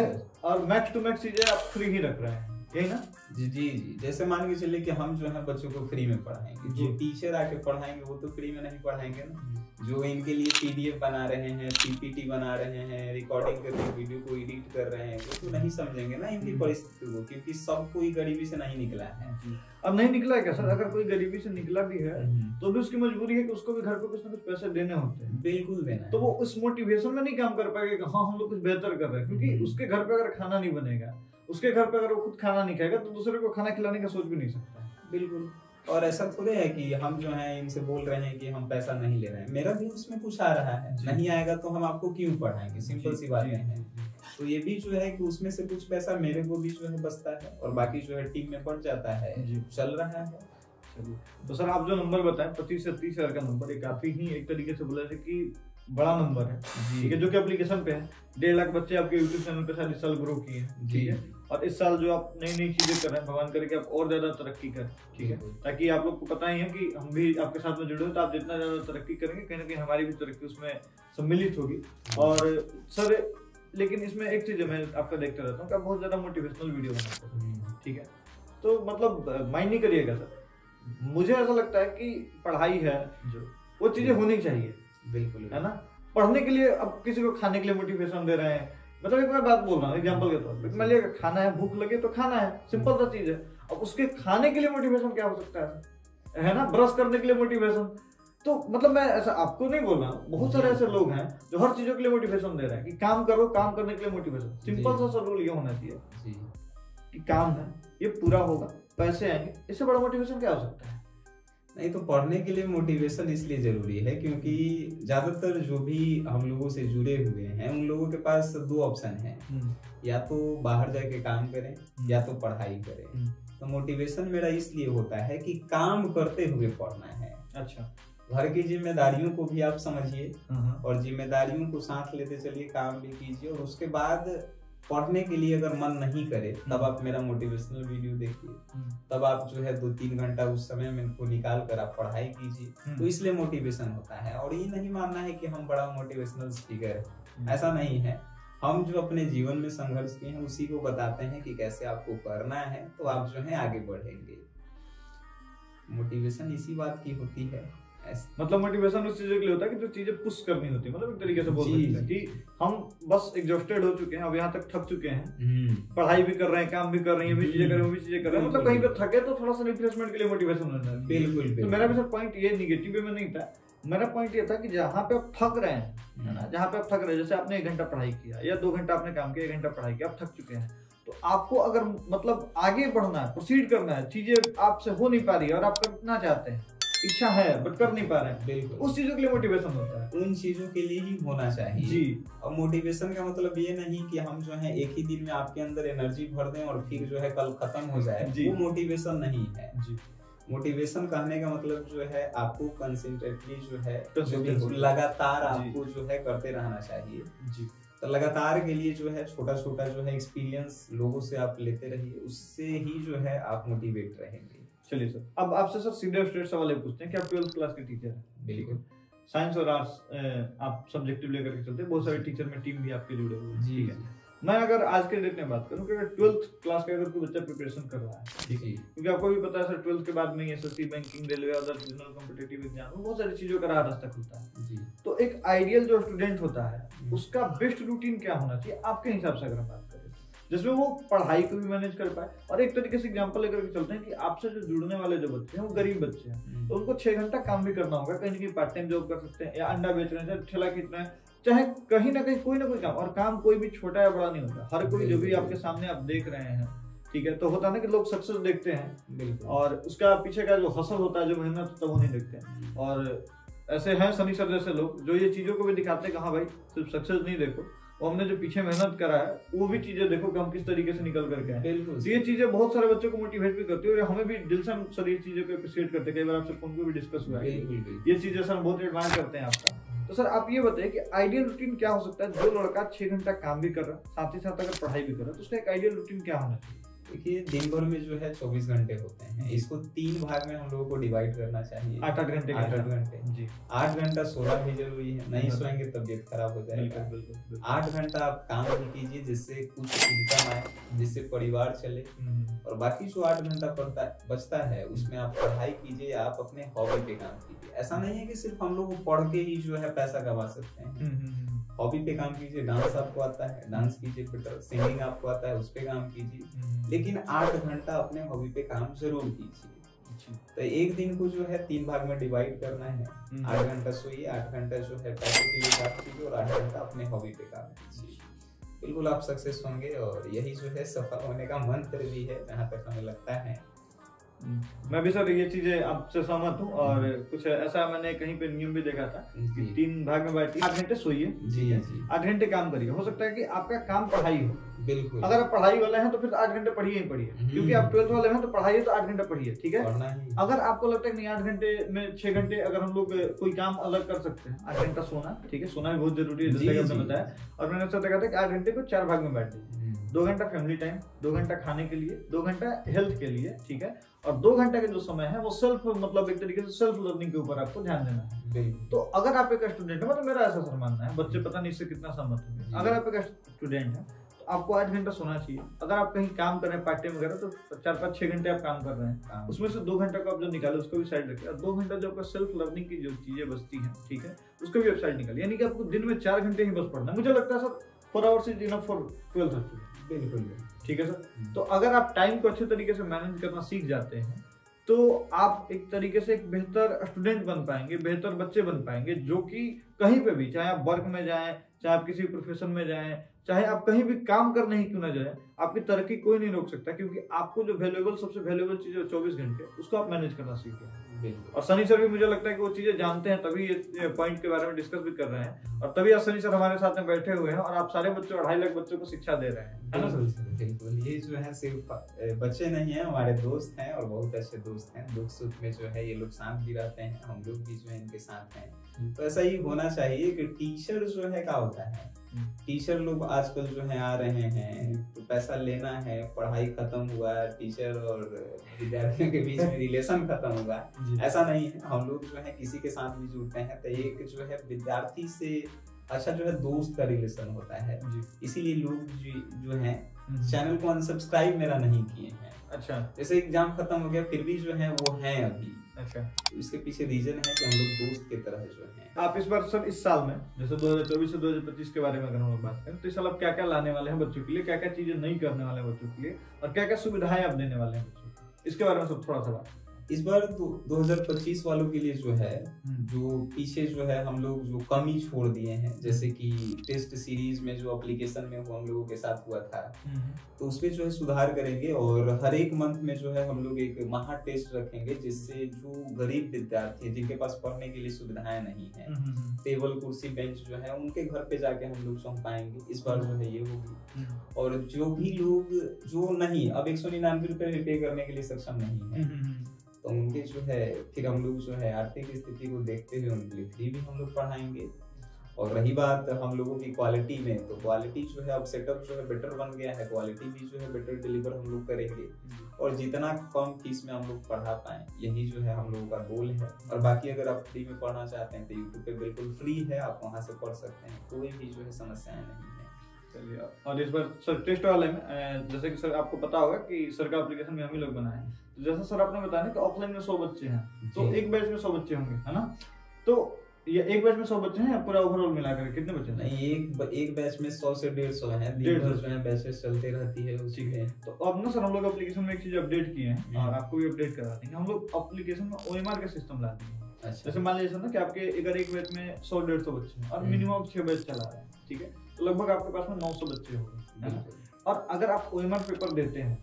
और मैक्स टू मैक्स चीजें आप फ्री ही रख रहे हैं, यही ना? जी। जैसे मान के चलिए कि हम जो है बच्चों को फ्री में पढ़ाएंगे, जो टीचर आके पढ़ाएंगे वो तो फ्री में नहीं पढ़ाएंगे ना। जो इनके लिए पीडीएफ बना रहे हैं, पीपीटी बना रहे हैं, रिकॉर्डिंग करके वीडियो को एडिट कर रहे हैं, वो तो नहीं समझेंगे ना इनकी परिस्थिति को, क्योंकि सब कोई गरीबी से नहीं निकला है। अब नहीं निकला है क्या सर? अगर कोई गरीबी से निकला भी है तो भी उसकी मजबूरी है कि उसको भी घर पे कुछ ना कुछ पैसे देने होते हैं। बिल्कुल देना। तो वो उस मोटिवेशन में नहीं काम कर पाएगा कि हाँ हम लोग कुछ बेहतर कर रहे हैं, क्योंकि उसके घर पे अगर खाना नहीं बनेगा, उसके घर पे अगर वो खुद खाना नहीं खाएगा तो दूसरे को खाना खिलाने का सोच भी नहीं सकता। बिल्कुल। और ऐसा थोड़े है कि हम जो है इनसे बोल रहे हैं कि हम पैसा नहीं ले रहे हैं, मेरा भी उसमें कुछ आ रहा है, नहीं आएगा तो हम आपको क्यों पढ़ाएंगे, सिंपल सी बातें हैं। तो ये भी जो है कि उसमें से कुछ पैसा मेरे को भी जो है बचता है और बाकी जो है टीम में बढ़ जाता है, चल रहा है। तो सर आप जो नंबर बताएं 25 से 30 हजार का नंबर, ये काफी ही एक तरीके से बोला जाए कि बड़ा नंबर है, ठीक है, जो कि एप्लीकेशन पे है। 1.5 लाख बच्चे आपके यूट्यूब चैनल पे शायद इस साल ग्रो किए हैं, ठीक है, और इस साल जो आप नई नई चीजें कर रहे हैं, भगवान करे कि आप और ज्यादा तरक्की करें, ठीक है, ताकि आप लोग को पता ही है कि हम भी आपके साथ में जुड़े हो, तो आप जितना ज्यादा तरक्की करेंगे कहीं ना कहीं हमारी भी तरक्की उसमें सम्मिलित होगी। और सर लेकिन इसमें एक चीज मैं आपका देखता रहता हूँ कि आप बहुत ज्यादा मोटिवेशनल वीडियो बनाते हैं, ठीक है, तो मतलब माइंड नहीं करिएगा सर, मुझे ऐसा लगता है कि पढ़ाई है जो वो चीजें होनी चाहिए, बिल्कुल है ना। पढ़ने के लिए अब किसी को खाने के लिए मोटिवेशन दे रहे हैं, मतलब एक मैं बात बोल रहा हूँ एग्जांपल के तौर पे, मान लिया खाना है, भूख लगे तो खाना है, सिंपल सा चीज है। अब उसके खाने के लिए मोटिवेशन क्या हो सकता है ना, ब्रश करने के लिए मोटिवेशन, तो मतलब मैं ऐसा आपको नहीं बोल रहा हूँ, बहुत सारे ऐसे लोग हैं जो हर चीजों के लिए मोटिवेशन दे रहे हैं कि काम करो, काम करने के लिए मोटिवेशन। सिंपल सा रूल ये होना चाहिए कि काम है, ये पूरा होगा, पैसे आएंगे, इससे बड़ा मोटिवेशन क्या हो सकता है। नहीं तो पढ़ने के लिए मोटिवेशन इसलिए जरूरी है क्योंकि ज्यादातर जो भी हम लोगों से जुड़े हुए हैं उन लोगों के पास 2 ऑप्शन है, या तो बाहर जाके काम करें या तो पढ़ाई करें। तो मोटिवेशन मेरा इसलिए होता है कि काम करते हुए पढ़ना है। अच्छा, घर की जिम्मेदारियों को भी आप समझिए और जिम्मेदारियों को साथ लेते चलिए, काम भी कीजिए, और उसके बाद पढ़ने के लिए अगर मन नहीं करे तब आप मेरा मोटिवेशनल वीडियो देखिए, तब आप जो है 2-3 घंटा उस समय में को निकाल कर आप पढ़ाई कीजिए। तो इसलिए मोटिवेशन होता है, और ये नहीं मानना है कि हम बड़ा मोटिवेशनल स्पीकर है, ऐसा नहीं है। हम जो अपने जीवन में संघर्ष किए हैं उसी को बताते हैं कि कैसे आपको करना है, तो आप जो है आगे बढ़ेंगे। मोटिवेशन इसी बात की होती है, मतलब मोटिवेशन उस चीजों के लिए होता है कि जो चीजें पुश करनी होती है, मतलब एक तरीके से बोल सकते हैं कि हम बस एग्जॉस्टेड हो चुके हैं, अब यहाँ तक थक चुके हैं, पढ़ाई भी कर रहे हैं, काम भी कर रहे हैं, ये भी चीजें कर रहे हैं, वो भी चीजें कर रहे हैं, मतलब कहीं पे थके तो थोड़ा सा रिफ्रेशमेंट के लिए मोटिवेशन होता है। बिल्कुल। तो मेरा भी सर पॉइंट ये निगेटिव वे में नहीं था, मेरा पॉइंट ये था कि जहाँ पे आप थक रहे हैं ना, जहाँ पे आप थक रहे हैं, जैसे आपने 1 घंटा पढ़ाई किया या 2 घंटा आपने काम किया, 1 घंटा पढ़ाई किया, आप थक चुके हैं, तो आपको अगर मतलब आगे बढ़ना है, प्रोसीड करना है, चीजें आपसे हो नहीं पा रही है और आप करना चाहते हैं, इच्छा है बट कर नहीं पा रहे हैं, बिल्कुल उस चीजों के लिए मोटिवेशन होता है, उन चीजों के लिए ही होना चाहिए जी। और मोटिवेशन का मतलब ये नहीं कि हम जो है एक ही दिन में आपके अंदर एनर्जी भर दें और फिर जो है कल खत्म हो जाए, वो मोटिवेशन नहीं है जी। मोटिवेशन कहने का मतलब जो है आपको कंसिस्टेंटली जो है लगातार आपको जो है करते रहना चाहिए जी। तो लगातार के लिए जो है छोटा छोटा जो है एक्सपीरियंस लोगों से आप लेते रहिए, उससे ही जो है आप मोटिवेट रहेंगे। चलिए सर, अब आपसे सर सीधे स्ट्रेट सवाल पूछते हैं कि आप 12th क्लास के टीचर हैं, बिल्कुल साइंस और आर्ट्स आप सब्जेक्टिव लेकर के चलते हैं, बहुत सारे टीचर में टीम भी आपके जुड़े हुए हैं, ठीक है। मैं अगर आज के डेट में बात करूं कि अगर 12th क्लास का अगर कोई बच्चा प्रिपरेशन कर रहा है, ठीक है, क्योंकि आपको भी पता है सर 12th के बाद में SSC, banking, railway, other regional competitive exam में बहुत सारी चीजों का रास्ता खुलता है जी। तो एक आइडियल जो स्टूडेंट होता है उसका बेस्ट रूटीन क्या होना चाहिए आपके हिसाब से, अगर हम बात करें जिसमें वो पढ़ाई को भी मैनेज कर पाए, और एक तरीके से एग्जांपल लेकर के चलते हैं कि आपसे जो जुड़ने वाले जो बच्चे हैं वो गरीब बच्चे हैं, तो उनको 6 घंटा काम भी करना होगा, कहीं ना कहीं पार्ट टाइम जॉब कर सकते हैं, या अंडा बेच रहे हैं, ठेला खींच रहे हैं, चाहे कहीं ना कहीं कोई ना कोई काम, और काम कोई भी छोटा या बड़ा नहीं होता, हर कोई जो भी आपके सामने आप देख रहे हैं, ठीक है, तो होता है ना कि लोग सक्सेस देखते हैं और उसका पीछे का जो हसल होता है, जो मेहनत होता है वो नहीं देखते। और ऐसे हैं सनी सर जैसे लोग जो ये चीजों को भी दिखाते हैं कि हाँ भाई सिर्फ सक्सेस नहीं देखो, और हमने जो पीछे मेहनत करा है वो भी चीजें देखो कि हम किस तरीके से निकल करके आए। तो ये चीजें बहुत सारे बच्चों को मोटिवेट भी करती है और हमें भी दिल से हम सर ये चीजों को अप्रिशिएट करते हैं। कई बार आपसे फोन पे भी डिस्कस हुआ है, ये चीजें सर बहुत एडमायर करते हैं आपका। तो सर आप ये बताइए कि आइडियल रूटीन क्या हो सकता है, जो लड़का 6 घंटा काम भी कर रहा है साथ ही साथ अगर पढ़ाई भी कर रहा है, तो उसका एक आइडियल रूटीन क्या होना चाहिए? देखिए दिन भर में जो है 24 घंटे होते हैं, इसको 3 भाग में हम लोगों को डिवाइड करना चाहिए। 8-8 घंटे 8 घंटे जी। 8 घंटा सोना भी जरूरी है, नहीं सोएंगे तबीयत खराब हो जाएगा। 8 घंटा आप काम भी कीजिए जिससे कुछ इनकम आए, जिससे परिवार चले, और बाकी जो 8 घंटा बचता है उसमें आप पढ़ाई कीजिए, आप अपने हॉबी पे काम कीजिए। ऐसा नहीं है कि सिर्फ हम लोग पढ़ के ही जो है पैसा कमा सकते हैं, हॉबी पे काम कीजिए। डांस आपको आता है, डांस कीजिए, फिर सिंगिंग आपको आता है, उस पे काम कीजिए, लेकिन 8 घंटा अपने हॉबी पे काम जरूर कीजिए। तो एक दिन को जो है 3 भाग में डिवाइड करना है। 8 घंटा सोइए, 8 घंटा जो है पैसे के लिए काम कीजिए, और 8 घंटा अपने हॉबी पे काम कीजिए। बिल्कुल आप सक्सेस होंगे, और यही जो है सफल होने का मंत्र भी है जहाँ तक हमें लगता है। मैं भी सर ये चीजें आपसे सहमत हूँ। और कुछ ऐसा मैंने कहीं पे नियम भी देखा था कि 3 भाग में बांटिए, 8 घंटे सोइए जी जी, 8 घंटे काम करिए। हो सकता है कि आपका काम पढ़ाई हो, बिल्कुल। अगर आप पढ़ाई वाले हैं तो फिर 8 घंटे पढ़िए ही पढ़िए, क्योंकि आप 12th वाले हैं तो पढ़ाइए तो 8 घंटे पढ़िए, ठीक है। अगर आपको लगता है कि नहीं 8 घंटे में 6 घंटे अगर हम लोग कोई काम अलग कर सकते हैं, 8 घंटा सोना, ठीक है, सोना भी बहुत जरूरी है जैसे आपने बताया। और मैंने ऐसा देखा था कि 8 घंटे को 4 भाग में बांट दीजिए, 2 घंटा फैमिली टाइम, 2 घंटा खाने के लिए, 2 घंटा हेल्थ के लिए, ठीक है, और 2 घंटे का जो समय है वो सेल्फ मतलब एक तरीके से सेल्फ लर्निंग के ऊपर आपको ध्यान देना है। तो अगर आप एक स्टूडेंट है, मतलब मेरा ऐसा सर मानना है, बच्चे पता नहीं इससे कितना सहमत होंगे, अगर आप एक स्टूडेंट है तो आपको 8 घंटा सोना चाहिए। अगर आप कहीं काम कर रहे हैं पार्ट टाइम वगैरह तो 4-5-6 घंटे आप काम कर रहे हैं, उसमें से 2 घंटा को आप जो निकाले उसको भी साइड रखिए, और 2 घंटा जो आपका सेल्फ लर्निंग की जो चीजें बचती हैं, ठीक है, उसको भी आप साइड निकालिए। यानी कि आपको दिन में 4 घंटे ही बस पढ़ना है। मुझे लगता है sir 4 hours is enough for 12th student. बिल्कुल ठीक है सर। तो अगर आप टाइम को अच्छे तरीके से मैनेज करना सीख जाते हैं तो आप एक तरीके से एक बेहतर स्टूडेंट बन पाएंगे, बेहतर बच्चे बन पाएंगे, जो कि कहीं पे भी, चाहे आप वर्क में जाएं, चाहे आप किसी प्रोफेशन में जाएं, चाहे आप कहीं भी काम करने ही क्यों ना जाए, आपकी तरक्की कोई नहीं रोक सकता, क्योंकि आपको जो वैल्यूएबल सबसे वैल्यूएबल चीज है 24 घंटे, उसको आप मैनेज करना सीख गए। और सनी सर भी मुझे लगता है कि वो चीजें जानते हैं, तभी ये पॉइंट के बारे में डिस्कस भी कर रहे हैं, और तभी आज सनी सर हमारे साथ में बैठे हुए हैं और आप सारे बच्चों 2.5 लाख बच्चों को शिक्षा दे रहे हैं, है ना सर? बिल्कुल। ये जो है सिर्फ बच्चे नहीं है, हमारे दोस्त हैं और बहुत अच्छे दोस्त हैं। दुख सुख में जो है ये लोग साथ भी रहते हैं, हम लोग भी जो है इनके साथ हैं। तो ऐसा ही होना चाहिए कि टीचर जो है क्या होता है, टीचर लोग आजकल जो है आ रहे हैं तो पैसा लेना है, पढ़ाई खत्म हुआ, टीचर और विद्यार्थियों के बीच में रिलेशन खत्म हुआ, ऐसा नहीं है। हम लोग जो है किसी के साथ भी जुड़ते हैं तो एक जो है विद्यार्थी से अच्छा जो है दोस्त का रिलेशन होता है। इसीलिए लोग जो है चैनल को अनसब्सक्राइब मेरा नहीं किए हैं। अच्छा, जैसे एग्जाम खत्म हो गया फिर भी जो है वो हैं अभी। अच्छा, तो इसके पीछे रीजन है कि हम लोग दोस्त की तरह जो है। आप इस बार सर इस साल में जैसे 2024 से 2025 के बारे में अगर हम लोग बात करें तो इस साल आप क्या क्या लाने वाले हैं बच्चों के लिए, क्या क्या चीजें नहीं करने वाले हैं बच्चों के लिए, और क्या क्या सुविधाएं आप देने वाले हैं बच्चों को, इसके बारे में सब थोड़ा सा बात। इस बार 2025 वालों के लिए जो है, जो पीछे जो है हम लोग जो कमी छोड़ दिए हैं, जैसे कि टेस्ट सीरीज में जो एप्लीकेशन में वो हम लोगों के साथ हुआ था, तो उसमें जो है सुधार करेंगे। और हर एक मंथ में जो है हम लोग एक महा टेस्ट रखेंगे, जिससे जो गरीब विद्यार्थी जिनके पास पढ़ने के लिए सुविधाएं नहीं है, टेबल कुर्सी बेंच जो है उनके घर पे जाके हम लोग सौंपाएंगे। इस बार जो है ये होगी। और जो भी लोग जो नहीं अब 199 रुपए पे करने के लिए सक्षम नहीं है, तो उनके जो है फिर हम लोग जो है आर्थिक स्थिति को देखते हुए उनके लिए फ्री भी हम लोग पढ़ाएंगे। और रही बात हम लोगों की क्वालिटी में, तो क्वालिटी जो है अब सेटअप जो है बेटर बन गया है, क्वालिटी भी जो है बेटर डिलीवर हम लोग करेंगे, और जितना कम फीस में हम लोग पढ़ा पाए यही जो है हम लोगों का गोल है। और बाकी अगर आप फ्री में पढ़ना चाहते हैं तो यूट्यूब पे बिल्कुल फ्री है, आप वहाँ से पढ़ सकते हैं, कोई भी जो है समस्याएं नहीं है। चलिए, और इस बार सर टेस्ट वाले में जैसे कि सर आपको पता होगा कि सर का एप्लीकेशन में हम ही लोग बनाए, तो जैसा सर आपने बताया कि ऑफलाइन में 100 बच्चे हैं, तो एक बैच में 100 बच्चे होंगे, है ना? तो ये एक बैच में 100 बच्चे हैं, पूरा ओवरऑल मिलाकर कितने बच्चे हैं? नहीं, एक बैच में 100 से 150 हैं, 150 जो है बैचेस चलते रहती है उसी में। तो अब ना सर हम लोग एप्लीकेशन में एक चीज अपडेट किए हैं और आपको भी अपडेट करा देंगे। हम लोग एप्लीकेशन में OMR का सिस्टम ला देंगे। जैसे मान लीजिए ना कि आपके अगर एक बैच में 100-150 बच्चे हैं और मिनिमम 6 बैच चला रहे हैं, ठीक है, तो लगभग आपके पास में 900 बच्चे होंगे। और अगर आप OMR पेपर देते हैं,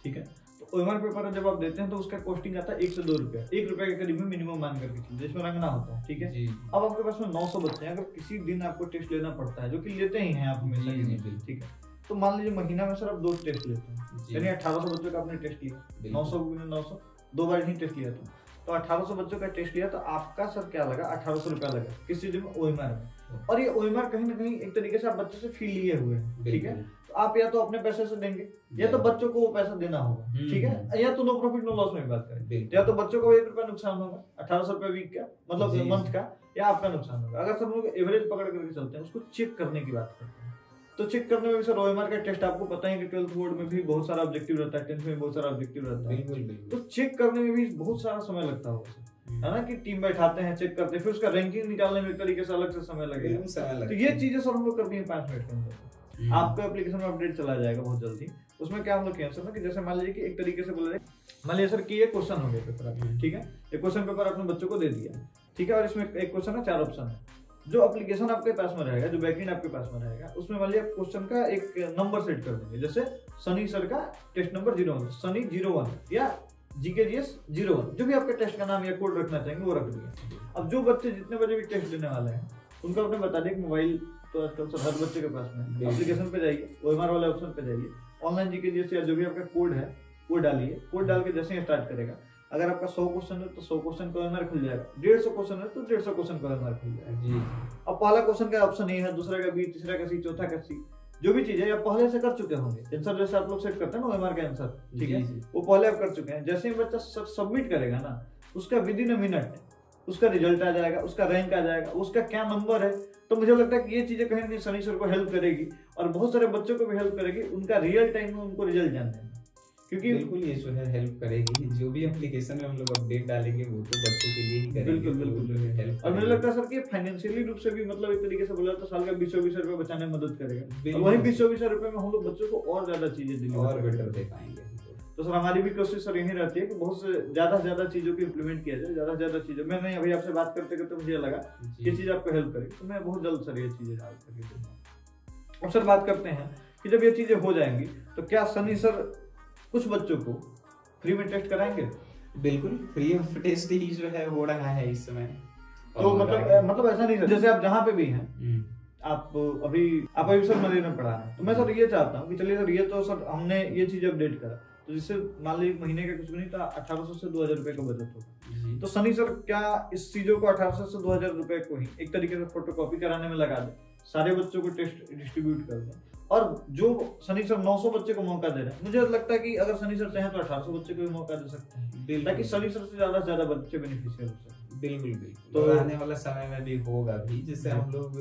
ठीक है, तो OMR पेपर जब आप देते हैं तो उसका कॉस्टिंग आता है 1 से 2 रुपया, 1 रुपए के करीब में मिनिमम मान करके चलिए, जिसमें रंगना होता है, ठीक है। अब आपके पास में 900 बच्चे हैं, अगर किसी दिन आपको टेस्ट लेना पड़ता है, जो कि लेते ही हैं आप हमेशा, ठीक है, तो मान लीजिए महीना में सर आप 2 टेस्ट लेते हैं, यानी 1800 बच्चों का आपने टेस्ट लिया, 900 2 बार ही टेस्ट लिया, तो 1800 बच्चों का टेस्ट लिया, तो आपका सर क्या लगा, 1800 रुपया लगा किस चीज में, OMR में। और ये OMR कहीं ना कहीं एक तरीके से आप बच्चे से फी लिए हुए हैं, ठीक है, तो आप या तो अपने पैसे से देंगे या तो बच्चों को वो पैसा देना होगा, ठीक है, या तो नो प्रॉफिट नो लॉस में बात करें, या तो बच्चों को 1 रुपया नुकसान होगा, 1800 रुपया वीक का मतलब मंथ का, या आपका नुकसान होगा। अगर सब लोग एवरेज पकड़ करके चलते हैं, उसको चेक करने की बात करते हैं, तो चेक करने में भी सर OMR का टेस्ट आपको पता है कि 12th बोर्ड में भी बहुत सारा ऑब्जेक्टिव रहता है, 10th में बहुत सारा ऑब्जेक्टिव रहता है, तो चेक करने में भी बहुत सारा समय लगता होगा, है ना, कि टीम बैठाते हैं, चेक करते हैं, फिर उसका रैंकिंग निकालने में एक तरीके से अलग से समय लगेगा। तो ये चीजें सर हम लोग कर दिए 5 मिनट के अंदर। आपका एप्लीकेशन में अपडेट चला जाएगा बहुत जल्दी। उसमें क्या हम लोग कहें सर कि जैसे मान लीजिए कि एक तरीके से बोल रहे, मान लीजिए सर कि ये क्वेश्चन हो गया पेपर, ठीक है, एक क्वेश्चन पेपर आपने बच्चों को दे दिया, ठीक है, और इसमें एक क्वेश्चन है, 4 ऑप्शन है। जो एप्लीकेशन आपके पास में रहेगा, जो बैकएंड आपके पास में रहेगा, उसमें मान लीजिए क्वेश्चन का एक नंबर सेट कर देंगे, जैसे सनी सर का टेस्ट नंबर 01, सनी 01 या GKGS 01 जो भी आपके टेस्ट का नाम या कोड रखना चाहेंगे वो रख दिए। अब जो बच्चे जितने बजे भी टेस्ट देने वाले हैं उनको आपने बता दिया कि मोबाइल तो आजकल सब हर बच्चे के पास में है। एप्लीकेशन पे जाइए, OMR वाले ऑप्शन पे जाइए, ऑनलाइन GKGS या जो भी आपका कोड है वो डालिए। कोड डाल के जैसे ही स्टार्ट करेगा, अगर आपका 100 क्वेश्चन है तो 100 क्वेश्चन का OMR खुल जाएगा, 150 क्वेश्चन है तो 150 क्वेश्चन का OMR खुल जाएगा जी। अब पहला क्वेश्चन का ऑप्शन नहीं है, दूसरा का B, तीसरा का C, चौथा का C, जो भी चीज है आप पहले से कर चुके होंगे। आंसर जैसे आप लोग सेट करते हैं ना OMR का आंसर, ठीक है, वो पहले आप कर चुके हैं। जैसे ही बच्चा सबमिट करेगा ना, उसका विद इन अ मिनट उसका रिजल्ट आ जाएगा, उसका रैंक आ जाएगा, उसका क्या नंबर है। तो मुझे लगता है कि ये चीजें कहीं ना कहीं सनी सर को हेल्प करेगी और बहुत सारे बच्चों को भी हेल्प करेगी उनका रियल टाइम में उनको रिजल्ट जानने में, क्योंकि बिल्कुल ये जो है हेल्प करेगी। जो भी एप्लीकेशन में हम लोग अपडेट डालेंगे वो तो बच्चों के लिए ही करेंगे। बिल्कुल हेल्प। और मुझे लगता है सर कि फाइनेंशियली रूप से भी मतलब एक तरीके से बोला तो साल का 20-20 रुपए बचाने में मदद करेगा। और वही 20-20 रुपए में हम लोग बच्चों को और ज्यादा चीजें और बेटर दे पाएंगे। तो सर हमारी भी कोशिश सर यही रहती है कि बहुत से ज्यादा चीजों को इम्प्लीमेंट किया जाए, ज्यादा चीजों। मैंने अभी आपसे बात करते करते मुझे लगा ये चीज आपको हेल्प करेगी, तो मैं बहुत जल्द सर ये चीजें डाल करके दूंगा। अब सर बात करते हैं कि जब ये चीजें हो जाएंगी तो क्या सनी सर कुछ बच्चों को फ्री में टेस्ट कराएंगे? बिल्कुल फ्री ऑफ टेस्ट ही जो है हो रहा है इस समय। तो मतलब ऐसा नहीं सर, जैसे आप जहाँ पे भी हैं, आप अभी सर मदीना में पढ़ा रहे हैं, तो मैं सर ये चाहता हूँ कि चलिए सर ये तो सर हमने ये चीज अपडेट करा, तो जिससे मान लीजिए महीने का कुछ भी नहीं था 1800 से 2000 रुपए का बचत होगा। तो सनी सर क्या इस चीजों को 1800 से 2000 रुपए को ही एक तरीके से फोटोकॉपी कराने में लगा दे, सारे बच्चों को टेस्ट डिस्ट्रीब्यूट कर दें, और जो सनी सर 900 बच्चे को मौका दे रहे हैं, मुझे लगता है कि अगर सनी सर चाहें तो 1800 बच्चे को भी मौका दे सकते हैं, ताकि सनी सर से ज्यादा बच्चे बेनिफिशियल हो सके। बिल्कुल। तो आने वाला समय में भी होगा भी, जिससे हम लोग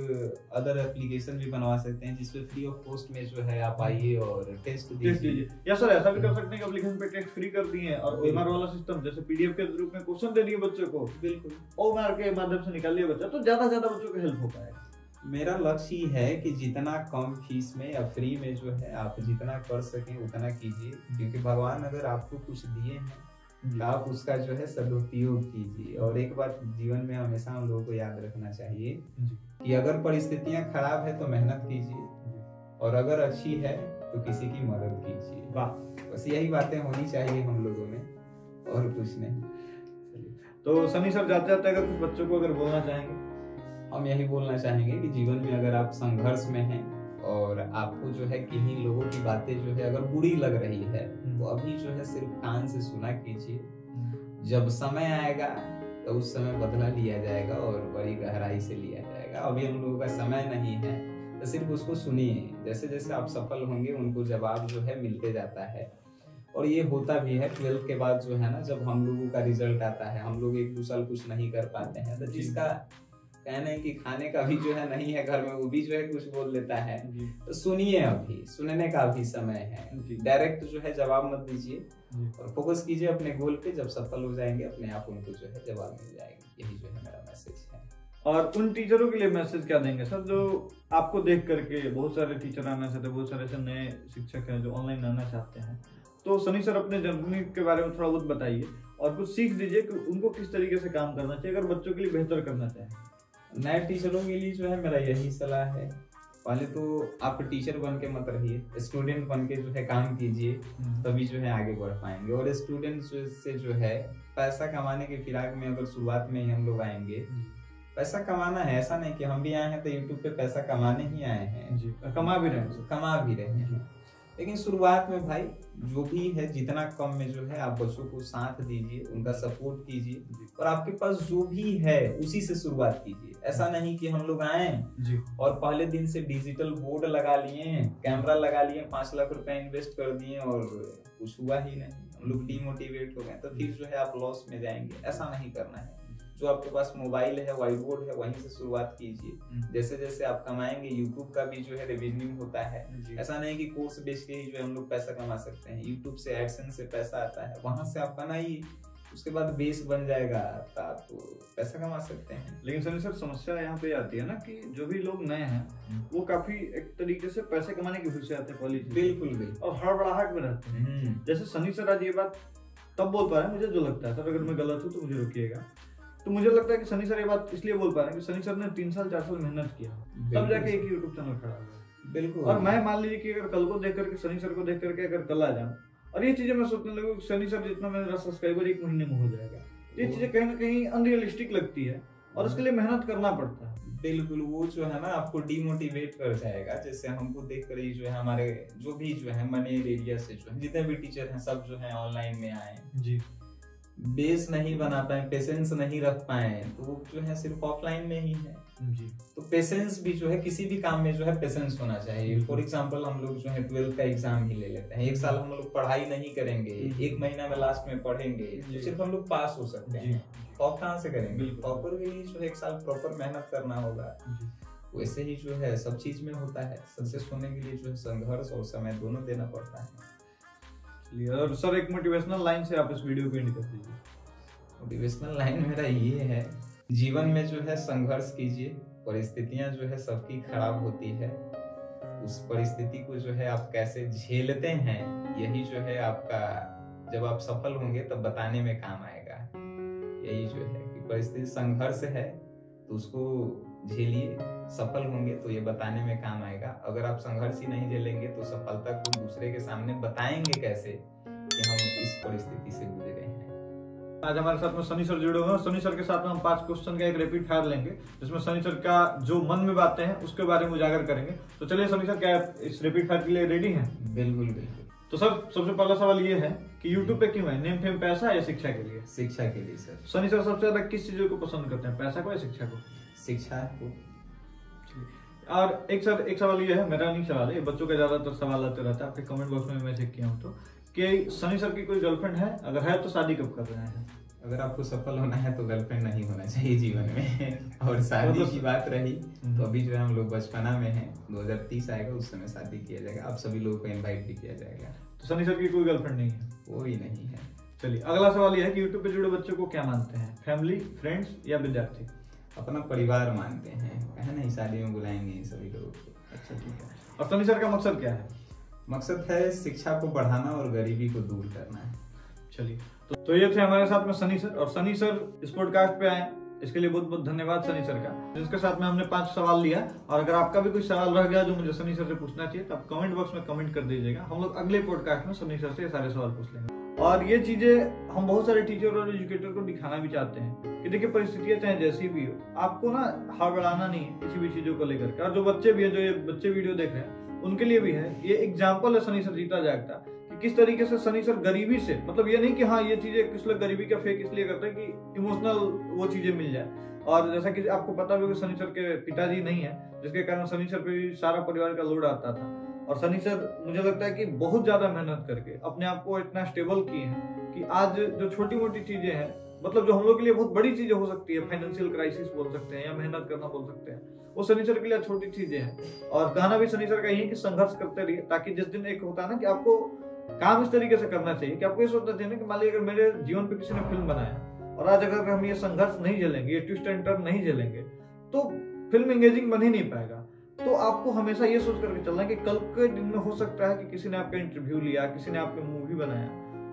अदर एप्लीकेशन भी बनवा सकते हैं जिसपे फ्री ऑफ कॉस्ट में जो है आप आइए और टेस्ट दीजिए। या सर ऐसा भी कर सकते हैं कि एप्लीकेशन पे टेस्ट फ्री कर दिए और OMR वाला सिस्टम जैसे PDF के रूप में क्वेश्चन दे दिए बच्चों को, बिल्कुल OMR के माध्यम से निकाल लिया बच्चा, तो ज्यादा बच्चों को हेल्प हो पाएगा। मेरा लक्ष्य ही है कि जितना कम फीस में या फ्री में जो है आप जितना कर सकें उतना कीजिए, क्योंकि भगवान अगर आपको कुछ दिए हैं तो आप उसका जो है सदुपयोग कीजिए। और एक बात जीवन में हमेशा हम लोगों को याद रखना चाहिए कि अगर परिस्थितियां खराब है तो मेहनत कीजिए, और अगर अच्छी है तो किसी की मदद कीजिए। बस यही बातें होनी चाहिए हम लोगों में, और कुछ नहीं। तो सनी सर जाते जाते अगर कुछ बच्चों को अगर बोलना चाहेंगे? हम यही बोलना चाहेंगे कि जीवन में अगर आप संघर्ष में हैं और आपको जो है किन्हीं लोगों की बातें जो है अगर बुरी लग रही है, तो अभी जो है सिर्फ कान से सुना कीजिए। जब समय आएगा तो उस समय बदला लिया जाएगा और बड़ी गहराई से लिया जाएगा। अभी हम लोगों का समय नहीं है, तो सिर्फ उसको सुनिए। जैसे जैसे आप सफल होंगे उनको जवाब जो है मिलते जाता है, और ये होता भी है। 12th के बाद जो है ना, जब हम लोगों का रिजल्ट आता है, हम लोग 1-2 साल कुछ नहीं कर पाते हैं, तो जिसका कहना है कि खाने का भी जो है नहीं है घर में, वो भी जो है कुछ बोल लेता है। तो सुनिए, अभी सुनने का भी समय है। डायरेक्ट जो है जवाब मत दीजिए और फोकस कीजिए अपने गोल पे। जब सफल हो जाएंगे अपने आप उनको जो है जवाब मिल जाएगा। यही जो है मेरा मैसेज है। और उन टीचरों के लिए मैसेज क्या देंगे सर जो आपको देख करके बहुत सारे टीचर आना चाहते हैं, बहुत सारे ऐसे नए शिक्षक हैं जो ऑनलाइन आना चाहते हैं? तो सनी सर अपने जर्नी के बारे में थोड़ा बहुत बताइए और कुछ सीख दीजिए कि उनको किस तरीके से काम करना चाहिए अगर बच्चों के लिए बेहतर करना चाहें। नए टीचरों के लिए जो है मेरा यही सलाह है, पहले तो आप टीचर बन के मत रहिए, स्टूडेंट बन के जो है काम कीजिए, तभी जो है आगे बढ़ पाएंगे। और स्टूडेंट से जो है पैसा कमाने के फिराक में अगर शुरुआत में ही हम लोग आएंगे, पैसा कमाना है, ऐसा नहीं कि हम भी आए हैं तो यूट्यूब पे पैसा कमाने ही आए हैं, कमा भी रहे हैं। लेकिन शुरुआत में भाई जो भी है जितना कम में जो है आप बच्चों को साथ दीजिए, उनका सपोर्ट कीजिए, और आपके पास जो भी है उसी से शुरुआत कीजिए। ऐसा नहीं कि हम लोग आए और पहले दिन से डिजिटल बोर्ड लगा लिए, कैमरा लगा लिए, 5 लाख रुपए इन्वेस्ट कर दिए और कुछ हुआ ही नहीं, हम लोग डिमोटिवेट हो गए, तो फिर जो है आप लॉस में जाएंगे। ऐसा नहीं करना है। जो आपके पास मोबाइल है, व्हाइट बोर्ड है, वहीं से शुरुआत कीजिए। जैसे जैसे आप कमाएंगे, यूट्यूब का भी जो है रेवेन्यू होता है। ऐसा नहीं कि कोर्स बेच के ही जो है हम लोग पैसा कमा सकते हैं। यूट्यूब से एडसेंस से पैसा आता है, वहां से आप बनाइए, उसके बाद बेस बन जाएगा तो आप पैसा कमा सकते हैं। लेकिन सर समस्या यहाँ पे आती है ना कि जो भी लोग नए हैं वो काफी एक तरीके से पैसे कमाने की खुशी आते हैं, बिल्कुल, और हड़बड़ाहट में रहते हैं। जैसे सनी सर आज ये बात तब बोल पा रहे हैं, मुझे जो लगता है सर, अगर मैं गलत हूँ तो मुझे रोकिएगा, तो मुझे लगता है कि सनी सर ये बात इसलिए बोल पा रहे हैं कि सनी सर ने 3 साल 4 साल मेहनत किया, तब जाके एक YouTube चैनल खड़ा हुआ। बिल्कुल। और मैं मान लीजिए कि अगर कल को देख करके सनी सर को देख करके अगर कल आ जाऊं और ये चीजें मैं सोचने लगा सनी सर जितना मेरा सब्सक्राइबर 1 महीने में हो जाएगा, ये चीजें कहीं ना कहीं अनरियलिस्टिक लगती है और उसके लिए मेहनत करना पड़ता है। बिल्कुल, वो जो है ना आपको डिमोटिवेट कर जाएगा। जैसे हमको देख कर ही जो है हमारे जो भी जो है मनेर एरिया से जो है जितने भी टीचर हैं सब जो है ऑनलाइन में आए जी, बेस नहीं बना पाए, पेशेंस नहीं रख पाए, तो वो जो है सिर्फ ऑफलाइन में ही है जी। तो पेशेंस भी जो है किसी भी काम में जो है पेशेंस होना चाहिए। फॉर एग्जांपल हम लोग जो है 12th का एग्जाम ही ले लेते हैं, 1 साल हम लोग पढ़ाई नहीं करेंगे, 1 महीना में लास्ट में पढ़ेंगे तो सिर्फ हम लोग पास हो सकते हैं, टॉप कहाँ से करेंगे? टॉपर के लिए जो 1 साल प्रॉपर मेहनत करना होगा। वैसे ही जो है सब चीज में होता है, सक्सेस होने के लिए जो है संघर्ष और समय दोनों देना पड़ता है। और सर एक मोटिवेशनल लाइन से आप इस वीडियो को एंड कर दीजिए। मोटिवेशनल लाइन मेरा ये है, जीवन में जो है संघर्ष कीजिए, परिस्थितियां जो है सबकी खराब होती है, उस परिस्थिति को जो है आप कैसे झेलते हैं यही जो है आपका जब आप सफल होंगे तब बताने में काम आएगा। यही जो है कि परिस्थिति संघर्ष है तो उसको झेलिए, सफल होंगे तो ये बताने में काम आएगा। अगर आप संघर्ष ही नहीं झेलेंगे तो सफलता को दूसरे के सामने बताएंगे कैसे कि हम इस परिस्थिति से गुजरे हैं। आज हमारे साथ में सनी सर जुड़े हुए हैं। सनी सर के साथ में हम 5 क्वेश्चन का एक रैपिड फायर लेंगे जिसमें सनी सर का जो मन में बातें हैं उसके बारे में उजागर करेंगे। तो चलिए सनी सर, क्या आप इस रैपिड फायर के लिए रेडी हैं? बिल्कुल बिल्कुल। तो सर सबसे पहला सवाल ये है कि यूट्यूब पे क्यों है? नेम फेम पैसा या शिक्षा के लिए? शिक्षा के लिए सर। सनी सर सबसे ज्यादा किस चीजों को पसंद करते हैं, पैसा को या शिक्षा को? शिक्षा को। और एक सवाल ये है, मेरा नहीं सवाल है, बच्चों का ज्यादातर सवाल आते रहता है, आपके कमेंट बॉक्स में मैं चेक किया हूँ तो कि सनी सर की कोई गर्लफ्रेंड है? अगर है तो शादी कब कर रहे हैं? अगर आपको सफल होना है तो गर्लफ्रेंड नहीं होना चाहिए जीवन में। और शादी की बात रही तो अभी जो है हम लोग बचपना में हैं, 2030 आएगा उस समय शादी किया जाएगा, आप सभी लोगों को इनवाइट भी किया जाएगा। तो सनी सर की कोई गर्लफ्रेंड नहीं है? कोई नहीं है। चलिए अगला सवाल यह है कि यूट्यूब पे जुड़े बच्चों को क्या मानते हैं, फैमिली, फ्रेंड्स या विद्यार्थी? अपना परिवार मानते हैं, कहे नहीं शादी में बुलाएंगे सभी लोगों को। अच्छा ठीक है। और सनी सर का मकसद क्या है? मकसद है शिक्षा को बढ़ाना और गरीबी को दूर करना है। चलिए तो ये थे हमारे साथ में सनी सर, और सनी सर इस पॉडकास्ट पे आए, इसके लिए बहुत बहुत धन्यवाद सनी सर का, जिसके साथ में हमने 5 सवाल लिया। और अगर आपका भी कोई सवाल रह गया जो मुझे सनी सर से पूछना चाहिए तो आप कमेंट बॉक्स में कमेंट कर दीजिएगा, हम लोग अगले पॉडकास्ट में सनी सर से ये सारे सवाल पूछ लेंगे। और ये चीजें हम बहुत सारे टीचर और एजुकेटर को दिखाना भी चाहते हैं कि देखिए परिस्थितियां चाहे जैसी भी हो, आपको ना हड़बड़ाना नहीं है किसी भी चीजों को लेकर के। और जो बच्चे भी है, जो ये बच्चे वीडियो देख रहे हैं, उनके लिए भी है ये एग्जाम्पल है सनी सर जीता जागता कि किस तरीके से सनी सर गरीबी से, मतलब ये नहीं कि हाँ ये चीजें किस लोग गरीबी का फेक इसलिए करते हैं कि इमोशनल वो चीजें मिल जाए। और जैसा कि आपको पता भी होगा सनी सर के पिताजी नहीं है, जिसके कारण सनी सर पे भी सारा परिवार का लोड आता था। और सनी सर मुझे लगता है कि बहुत ज्यादा मेहनत करके अपने आप को इतना स्टेबल किए हैं कि आज जो छोटी मोटी चीजें हैं, मतलब जो हम लोग के लिए बहुत बड़ी चीजें हो सकती है, फाइनेंशियल क्राइसिस बोल सकते हैं या मेहनत करना बोल सकते हैं, वो सनी सर के लिए छोटी चीजें हैं। और कहना भी सनी सर का यही है कि संघर्ष करते रहिए, ताकि जिस दिन एक होता है ना कि आपको काम इस तरीके से करना चाहिए कि आपको ये सोचना चाहिए कि मान लीजिए अगर मेरे जीवन पे किसी ने फिल्म बनाया और आज अगर हम ये संघर्ष नहीं झेलेंगे, ये ट्विस्ट एंड टर्न नहीं झेलेंगे, तो फिल्म एंगेजिंग बन ही नहीं पाएगा। तो आपको हमेशा ये सोच करके चलना है कि कल के दिन में हो सकता है कि किसी ने आपका इंटरव्यू लिया, किसी ने आपका मूवी बनाया,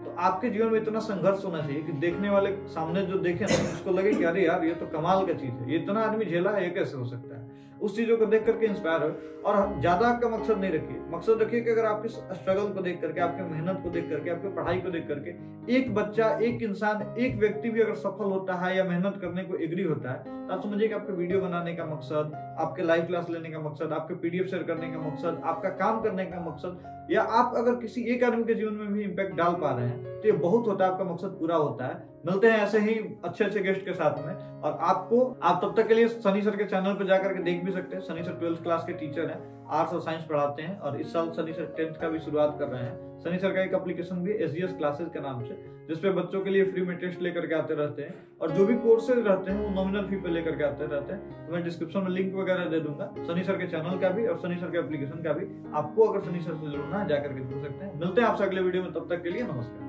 तो आपके जीवन में इतना संघर्ष होना चाहिए कि देखने वाले सामने जो देखे ना उसको लगे कि अरे यार ये तो कमाल का चीज है, ये इतना आदमी झेला है, ये कैसे हो सकता है। उस चीजों को देख करके इंस्पायर हो। और ज्यादा आपका मकसद नहीं रखिए, मकसद रखिए कि अगर आपके स्ट्रगल को देख करके, आपके मेहनत को देख करके, आपकी पढ़ाई को देख करके एक बच्चा, एक इंसान, एक व्यक्ति भी अगर सफल होता है या मेहनत करने को एग्री होता है, तो आप समझिए कि आपके वीडियो बनाने का मकसद, आपके लाइव क्लास लेने का मकसद, आपके पीडीएफ शेयर करने का मकसद, आपका काम करने का मकसद, या आप अगर किसी एक आदमी के जीवन में भी इम्पैक्ट डाल पा रहे हैं तो ये बहुत होता है, आपका मकसद पूरा होता है। मिलते हैं ऐसे ही अच्छे अच्छे गेस्ट के साथ में, और आप तब तक के लिए सनी सर के चैनल पर जाकर के देख भी सकते हैं। सनी सर 12th क्लास के टीचर हैं, आर्ट्स और साइंस पढ़ाते हैं, और इस साल सनी सर 10th का भी शुरुआत कर रहे हैं। सनी सर का एक एप्लीकेशन भी SGS क्लासेस के नाम से, जिसपे बच्चों के लिए फ्री में टेस्ट लेकर के आते रहते हैं, और जो भी कोर्सेज रहते हैं वो नॉमिनल फी पे लेकर के आते रहते हैं। तो मैं डिस्क्रिप्शन में लिंक वगैरह दे दूंगा सनी सर के चैनल का भी और सनी सर के एप्लीकेशन का भी। आपको अगर सनी सर से जुड़ना है जाकर के जुड़ सकते हैं। मिलते हैं आपसे अगले वीडियो में, तब तक के लिए नमस्कार।